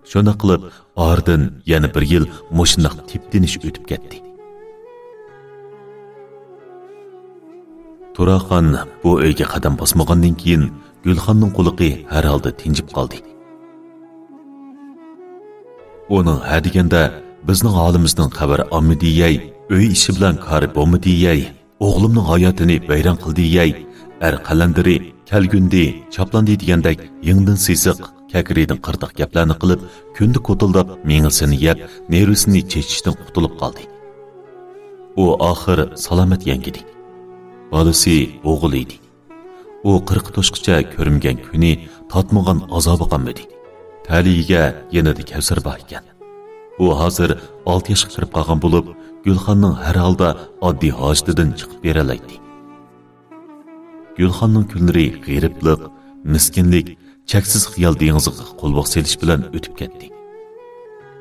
Şuna qilib, ardın yana bir yil mushundoq tepdinish o'tib ketdi. Turaxon bu uyga qadam bosmagandan keyin Gulxonning quliqi har holda tinjib qoldi. Onun ha deganda bizning holimizning xabari olmadiyay, uy ishi bilan kori bo'lmadiyay, o'g'limning hayotini bayron qildiyay, qalandiri kelgundi, chaplandi degandek yingdan sesiq kakridan qirtiq gaplarni qilib, kundi ko'tildab mengisini yeb, nervisini chechishdan qutulib qoldi. U oxir salomat yangidi. Bolasi o'g'il edi. U 40 to'shqicha ko'rimgan kuni tatmagan azobi qolmadi. Taliga yanada Kavsar bor ekan. U hozir 6 yoshga kirib qolgan bo'lib, Gulxonning har holda oddiy hojatidan chiqib beralaydi. Gulxonning kunlari g'iriblik, miskinlik, cheksiz xiyol dengiziga qo'lboq selish bilan o'tib ketdi.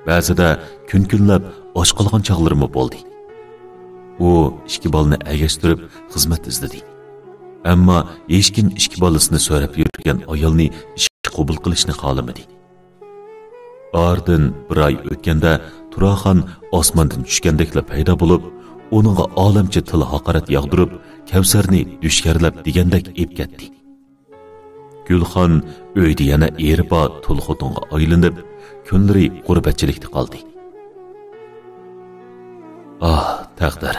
Ba'zida kun-kunlab och qolgan chog'larimi bo'ldi. U 2 bolani agashtirib xizmat izladi. Ammo hech kim 2 bolasini so'rab yurgan ayolni ishga qabul qilishni xohlamadi. Ardın bir ay o'tganda Turaxon osmondan tushgandekla paydo bo'lib, uningga olamcha til haqorat yog'dirib, Kavsarni dushkarlab degandek ep ketdi. Gulxon uyda yana eriba to'lxotunga aylanib, kunlari g'urbatchilikda qoldi. Taqdir.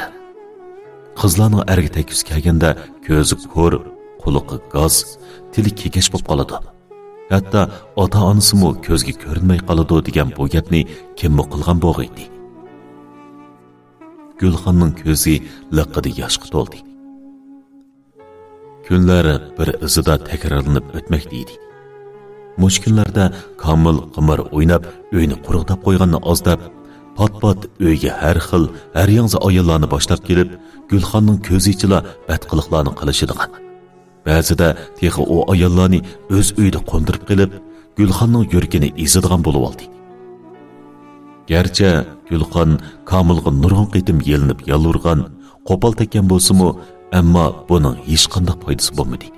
Qizlarning erga tekis kelganda ko'zi ko'r, quliqi gaz, tili kekesh bo'lib qoladi. Hatta ota-onasimi ko'zga ko'rinmay qoladi degan bu gapni kimmi qilgan bo'g'aydi. Gulxonning ko'zi liqida yoshga to'ldi. Kunlar bir izida takrorlanib o'tmoqda edi. Mush kunlarda Komil qimir o'ynab, uyni quruqdab qo'yganni ozdab, pat-pat uyga har xil, har yangi ayollarni boshlab kelib, Gulxonning ko'zi ichida badqiliqlarni qilishadigan. Ba'zida texi o ayollarni o'z uyida qo'ndirib qilib, Gulxonning yuragini ezadigan bo'lib oldi. Gerçi Gulxon Komilga nurg'un qitim yelinib yalurgan, qo'pol tekkan bo'lsa-mu, ammo buning hech qanday foydasi bo'lmadi.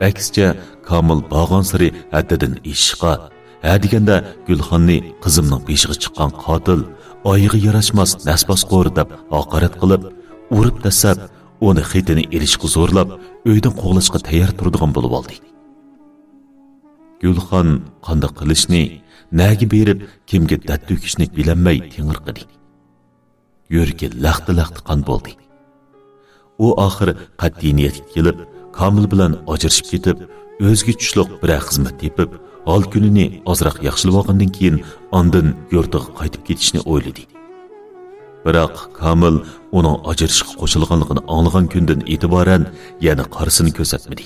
Aksicha Komil bag'on siri haddidan ishqa, deganda Gulxonni qizimning beshiga chiqqan qotil, oyiga yarashmas nasbasqo'r deb haqorat qilib, urib tasab, onu xitini erishga zo'rlab, uydan qo'g'lashga tayyor turadigan bo'lib oldi. Gulxon qanday qilishni, nega berib, kimga dad to'kishni bilolmay tingirqidi. Yuragi laxti-laxti qon bo'ldi. U oxir qat'iy niyatga kelib, Komil bilan ajrashib ketib, o'zga tushliq bir xizmat tepib, hol kunini ozroq yaxshilab olgandan keyin ondan yurtiga qaytib ketishni o'yladi. Biroq Komil uning ajrashga qo'shilganligini anglagan kundan e'tiboran yana qarsini ko'rsatmadi.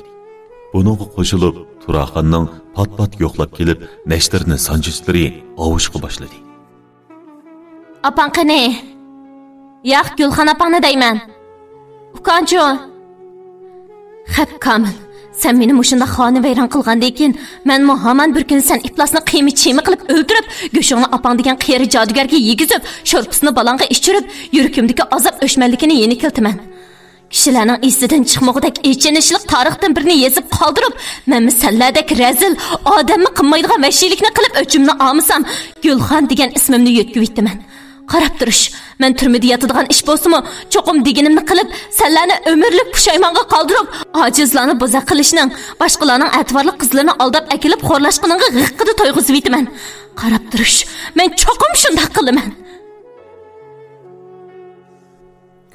Buningga qo'shilib Turaxonning pat-pat yo'qlab kelib, nashtirni sanjishlari ovushga boshladi. Apang qani? Yo'q, Gulxon apangni deyman. Ukancho. Xap Komil, sen meni mushunda xona vayron qilgandan keyin, men muhamman bir kun sen iflosni qiymi-chimi qilib o'ldirib, go'shingni apang degan qiyri jodugarga yegizib, sho'rpisini balonga ichirib, yuragimdagi azob o'shmanligini yeni keltiman. Kishilarning esidan chiqmoqdek echinishlik tarixdan birini yezib qoldirib, men misallardek razil, odamni qilmaydigan vahshiylikni qilib o'chimni olmasam, Gulxon degan ismimni yetkib yetdiman. Qarab turish, men turmada yotadigan ish bo'lsa-mu, cho'qim deganimni qilib, senlarni umrlik pushaymonga qoldirib, ojizlarni bo'za qilishning, boshqalarning atvorli qizlarini aldab akilib xo'rlashqiniga g'iqqida to'yg'izib yetaman. Qarab turish, men cho'qim shunday qilaman.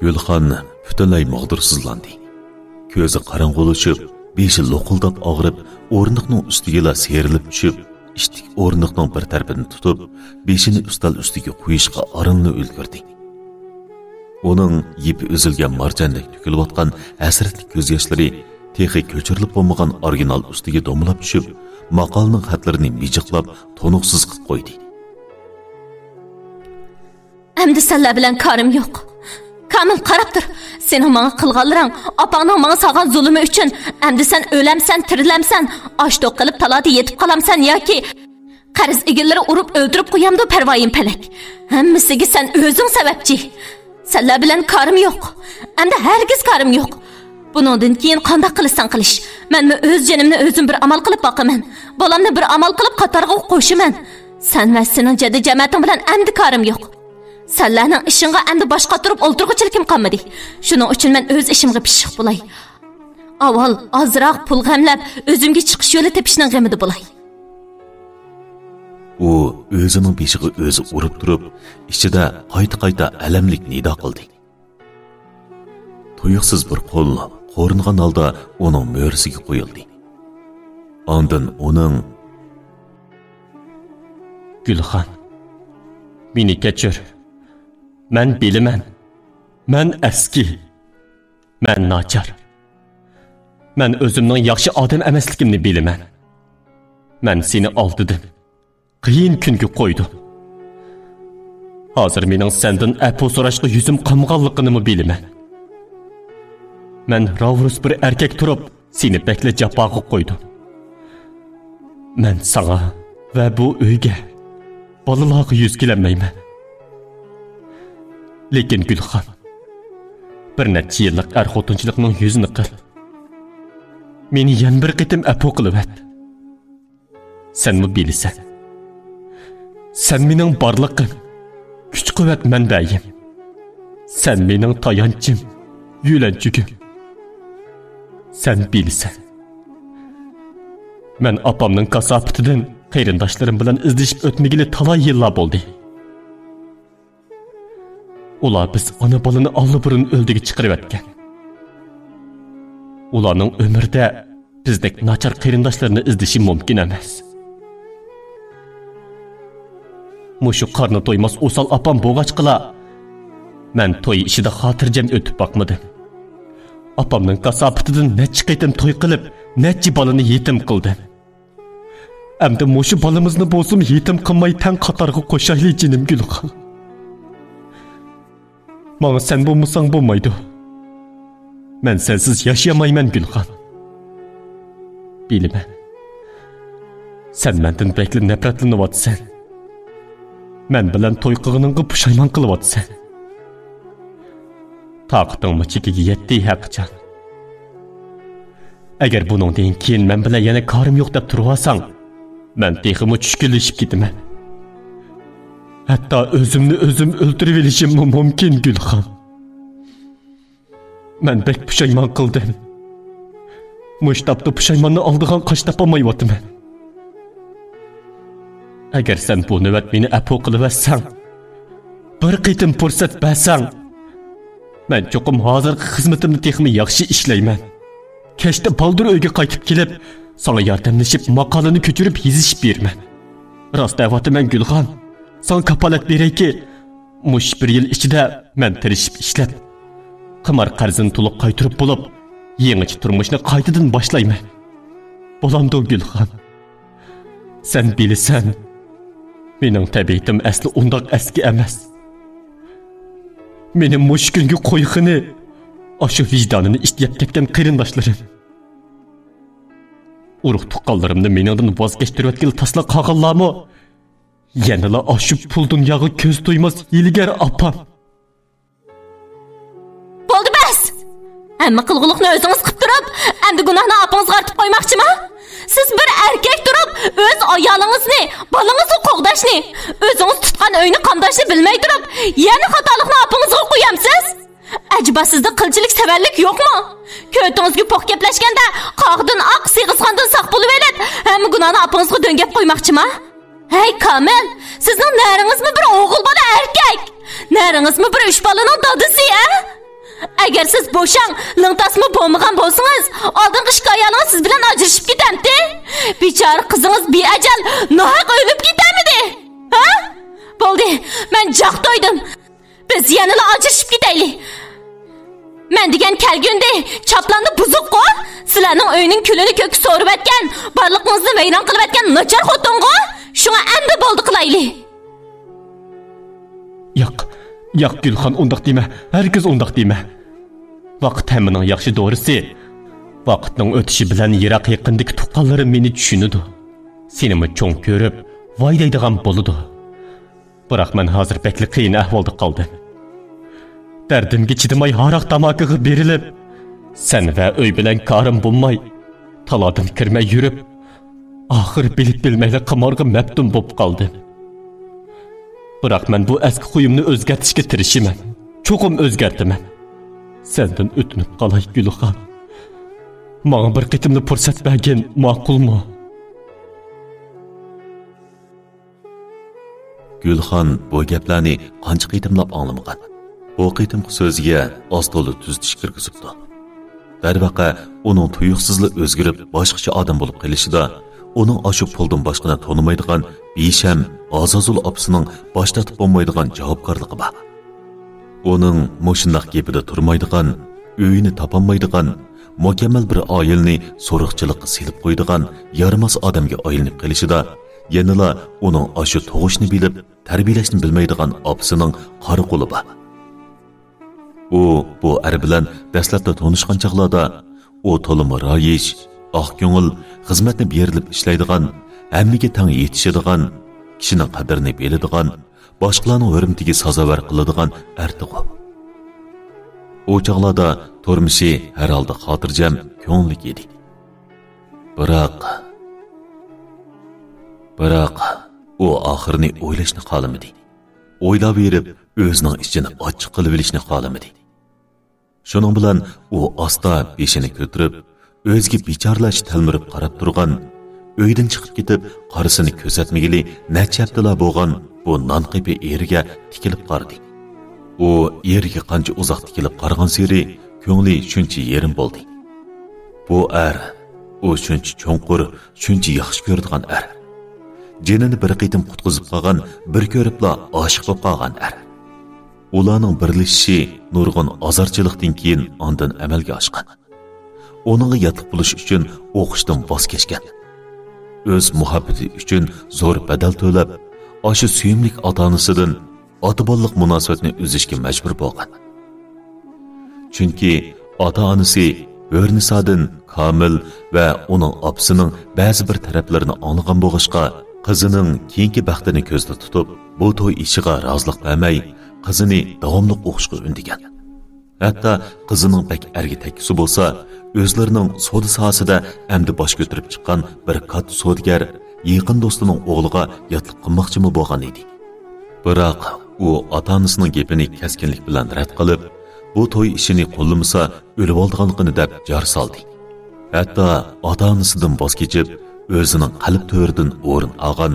Gulxon butunlay mag'dursizlandi. Ko'zi qorong'ulashib, beshi lo'qildab og'rib, o'rniqning ustiga serilib tushib, ishtik o'rniqning bir tarafini tutib, beshini ustal ustiga qo'yishga arinli ulgurdi. Uning yipi uzilgan marjandek to'kilayotgan hasratli ko'z yoshlari texi ko'chirilib bo'lmagan original ustiga domlab tushib, maqolning xatlarini mijiqlab, to'nuqsiz qilib qo'ydi. Endi senlar bilan korim yo'q. Komil qarab tur. Sening menga qilganlaring, opangning menga solgan zulmi uchun endi sen o'lamsan, tirilamsan, oshtoq qilib talada yetib qolamsan yoki qarz egillari urib o'ldirib qo'yamdi parvoyim palak. Hammasiga sen o'zing sababchi. Senlar bilan korim yo'q. Endi hargiz korim yo'q. Buningdan keyin qanday qilsang qilish. Men o'z jonimni o'zim bir amal qilib boqaman. Bolamni bir amal qilib qatorga qo'shaman. Sen va sening jaddi jamoating bilan endi korim yo'q. Senlarning ishingga endi boshqa turib o'ltirg'ichilikim qolmadi. Shuning uchun men o'z ishimga pishiq bo'lay. Avval ozroq pul g'amlab o'zimga chiqish yo'li tepishning g'amida bo'lay. U o'zining beshiga o'zi urib turib, ichida qayta-qayta alamlik nido qildi. Tuyuqsiz bir qo'l qo'ringan holda uning mo'risiga qo'yildi. Ondan uning Gulxan, meni kechir. Men bilaman. Men eski. Men nachar. Men o'zimning yaxshi odam emasligimni bilaman. Men seni oldidim. Qiyin kunga qo'ydim. Hozir mening sendan afu so'rashga yuzim qamg'anligini bilaman. Men ravrus bir erkak turib, seni bekle jafoga qo'ydim. Men sana va bu uyga bolalarga yuz kelmayman. Lekin Gulxan, bir necha yillik xotinchilikning yuzini qil. Meni yana bir qitim afu qilib et. Senmi bilasan? Sen mening barliqim, kuch-quvvat manbayim. Sen mening tayanchim, yulanchugim. Sen bilasan. Men apamning kasofatidan qarindoshlarim bilan izlashib o'tmagili talay yillar bo'ldi. Ular biz ona bolani olli-burun o'ldiga chiqarib etgan. Ularning umrida bizdek nachar qarindoshlarini izlashi mumkin emas. Mushu qarni to'ymas o'sal apam bo'g'achqila. Men to'y ishida xotirjam o'tib boqmadim. Apamning kasofatidan necha qitim to'y qilib, necha bolani yetim qildim. Endi mushu bolamizni bo'lsam yetim qilmay tan qatorga qo'shayli jinim Gulxan. Mana sen bo'lmasang bo'lmaydi. Men sensiz yashayamayman Gulxan. Bilaman. Sen mendan bekli nafratlanyapsan. Men bilan to'y qilganingga pushaymon qilyapsan. Taqatingmi chekiga yetdi haqcan. Agar buningdan keyin men bilan yana korim yo'q deb turasang, men teximi tushkunlashib ketaman. Hatto o'zimni o'zim o'ldirib olishim mumkin Gulxan. Men bek pushaymon qildim. Mushtapda pushaymonni oldigan qosh topolmayapman. Agar sen bu navbat meni afu qilaversang, bir qitim fursat bersang, men cho'qim hozirgi xizmatimni texmi yaxshi ishlayman. Kechda baldur uyga qaytib kelib, sana yordamlashib maqolani ko'chirib yozishib berman. Rost da'votiman Gulxan. Sana kapolat berayki, mush bir yil ichida men tirishib ishlab, qimor qarzini to'liq qaytarib bo'lib, yangi turmushni qaytadan boshlayman. Bo'lamdi Gulxan. Sen bilasan, mening tabiatim asli undoq eski emas. Meni mush kunga qo'yxini, oshu vijdonini ishlab ketgan qarindoshlarim. Urug' tuqqanlarimni meningdan voz kechtirayotgan tasla qolganlarmi? Yanıla aşıp pul dunyaga ko'z to'ymas ilgar apam. Bo'ldi bas. Hamma qilg'uliqni o'zingiz qilib turib, endi gunohni apangizga artib qo'ymoqchimi? Siz bir erkak turib, o'z ayolingizni, bolangizni qo'g'dashni, o'zingiz tutgan uyni qamdashni bilmay turib, yana xatolikni apangizga qo'yamsiz? Acaba sizda qilchilik savallik yo'qmi? Ko'tingizga poq gaplashganda, qog'dan oq sig'izxondan saq bo'lib elib, hamma gunohni apangizga döngab qo'ymoqchimi? Hey Kamil, sizning naringizmi bir o'g'il bola erkak? Naringizmi bir uch bolaning dadisi, ha? Agar siz bo'shang, lingtasmi bo'lmagan bo'lsangiz, oldingi shikoyatingiz siz bilan ajrashib ketamdi. Bechora qizingiz beajal nohaq o'lib ketamidi? Ha? Bo'ldi, men joq to'ydim. Biz yana ajrashib ketaylik. Men degan kelgunda chaplandi buzuq-ku. Sizlarning uyning kulini ko'k so'rib etgan, barliqingizni vayron qilib etgan nachar xotin-ku. Şuna endi bo'ldi qilayli. Yo'q Gulxan, undaq dema. Herkes undaq dema. Vaqt hammaning yaxshi doğrusi. Vaqtning o'tishi bilan yiroq yaqindagi tuqqanlarim meni tushunadi. Senimi cho'ng ko'rib, voy deydigan bo'ladi. Biroq men hozir bekli qiyin ahvolda qoldim. Dardimga chidamay haroq tamoqiga berilib, Sen ve öy bilen karım bulmay, taladan kirmey yürüp, ahir bilip bilmeyle qımarga meptun bop kaldım. Bırak men bu eski huyumni özgertişke tirişimen. Çoğum özgertimen. Senden ötünüp qalay Gülxan. Mağa bir qitimli fursat bergen ma'qul mu? Gülxan bu gaplarni qancha qitimlab anglamagan. Bu qitimqi so'ziga ostoli tuzitish kirgizibdi. Darvaqa uning tuyuqsizli o'zgarib boshqacha odam bo'lib qolishida uning ashu puldan boshqani tonimaydigan besham Azazul opsining boshlatib bo'lmaydigan javobgarligi bor. Uning mushundoq gapida turmaydigan, uyini topolmaydigan, mukammal bir oilni so'riqchilikqa silib qo'ydigan yaramas odamga aylanib qolishida yanala uning ashu tug'ishni bilib, tarbiyalashni bilmaydigan opsining qora qo'li bor. U bu er bilan dastlabda tanishgan chaqlarda u to'limi rayish, oq ko'ngil, xizmatni berilib ishlaydigan, hammaga tang yetishadigan, kishining qadrini biladigan, boshqalarning hurmatiga sazovar qiladigan ertig'i. U chaqlarda turmushi har holda xotirjam, ko'nglik edi. Biroq u oxirini o'ylashni xohlamadi. O'ylab berib, o'zining ichini ochiq qilib olishni xohlamadi. Shuning bilan u asta beshini ko'tarib, o'ziga bechorlash talmirib qarab turgan, uydan chiqib ketib, qarisini ko'rsatmagili necha haftalar bo'lgan bu nonqipi eriga tikilib qaradi. U eriga qancha uzoq tikilib qargan seri ko'ngli shuncha yerim bo'ldi. Bu u shuncha cho'nqur, shuncha yaxshi ko'radigan Jinini bir qitim qutqizib qolgan, bir ko'ribla oshiq bo'lib qolgan Ularning birlashishi nurg'un azarchilikdan keyin ondan amalga oshgan. Onunga yatib bo'lish uchun o'qishdan voz kechgan. O'z muhabbati uchun zo'r badal to'lab, oshu suyimlik ota-onasidan ota-bolalik munosabatni uzishga majbur bo'lgan. Chunki ota-onasi O'rnisadin Komil va uning opsining ba'zi bir taraflarini anglagan bo'lg'ishqa, qizining keyingi baxtini ko'zda tutib, bu to'y ishiga rozilik bermay, qizini davomli o'qishga undigan. Hatto qizining bak erga takkisi bo'lsa, o'zlarining savdo sohasida amdi bosh ko'tarib chiqqan bir katta savdogar yaqin do'stining o'g'liga yotliq qilmoqchimi bo'lgan edi. Biroq u ota-onasining gapini keskinlik bilan rad qilib, bu to'y ishini qo'llamasa o'lib olganligini deb jar soldi. Hatto ota-onasidan voz kechib, o'zining qalb to'ridan o'rin olgan,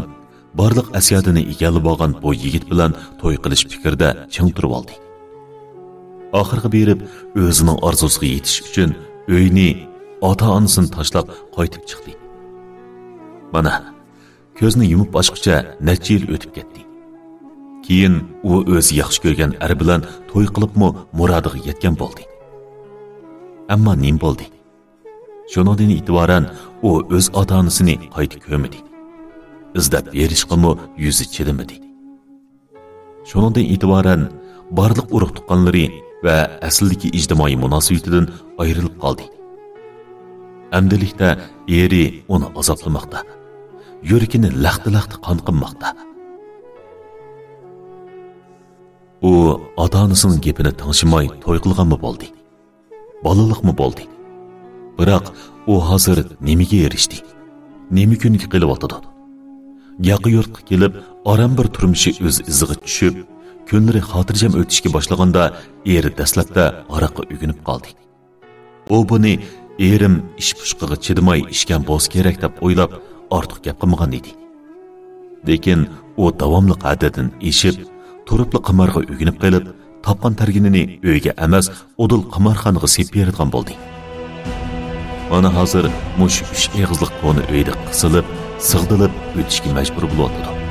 barliq asiyatini egallab olgan bu yigit bilan to'y qilish fikrida ching turib oldi. Oxirgi berib, o'zining orzusiga yetish uchun uyni, ota-onasini tashlab qaytib chiqdi. Mana, ko'zni yumib ochqicha necha yil o'tib ketdi. Keyin u o'zi yaxshi ko'rgan bilan to'y qilibmi murodiga yetgan bo'ldi. Ammo nim bo'ldi? Shundan e'tiboran u o'z ota-onasini qayta ko'rmadi. Izlab berishqimi yuzi chidamadi. Shundan e'tiboran barliq urug' tuqqanlari va asldagi ijtimoiy munosabatidan ayrilib qoldi. Amdilikda eri uni azoblamoqda. Yuragini laxti-laxti qon qilmoqda. U ota-onasining gapini tingshimay to'y qilganmi bo'ldi? Bolalikmi bo'ldi? Biroq u hozir nimaga erishdi? Nima kunga qilib o'tdi? Yaqi yurtga kelib, oram bir turmushi o'z iziga tushib, kunlari xotirjam o'tishga boshlaganda eri dastlabda aroqqa ugunib qoldi. U buni erim ish pushqiga chidamay ishgan bo'z kerak deb o'ylab ortiq gap qilmagan edi. Lekin u davomli qaddidan eshib, turibli qimarga ugunib qolib, topgan targinini uyga emas, odil qimarxonaga sepib beradigan bo'ldi. Mana hozir mush 3 eg'izliq qo'ni uyda qisilib, sig'dilib o'tishga majbur bo'lyapti.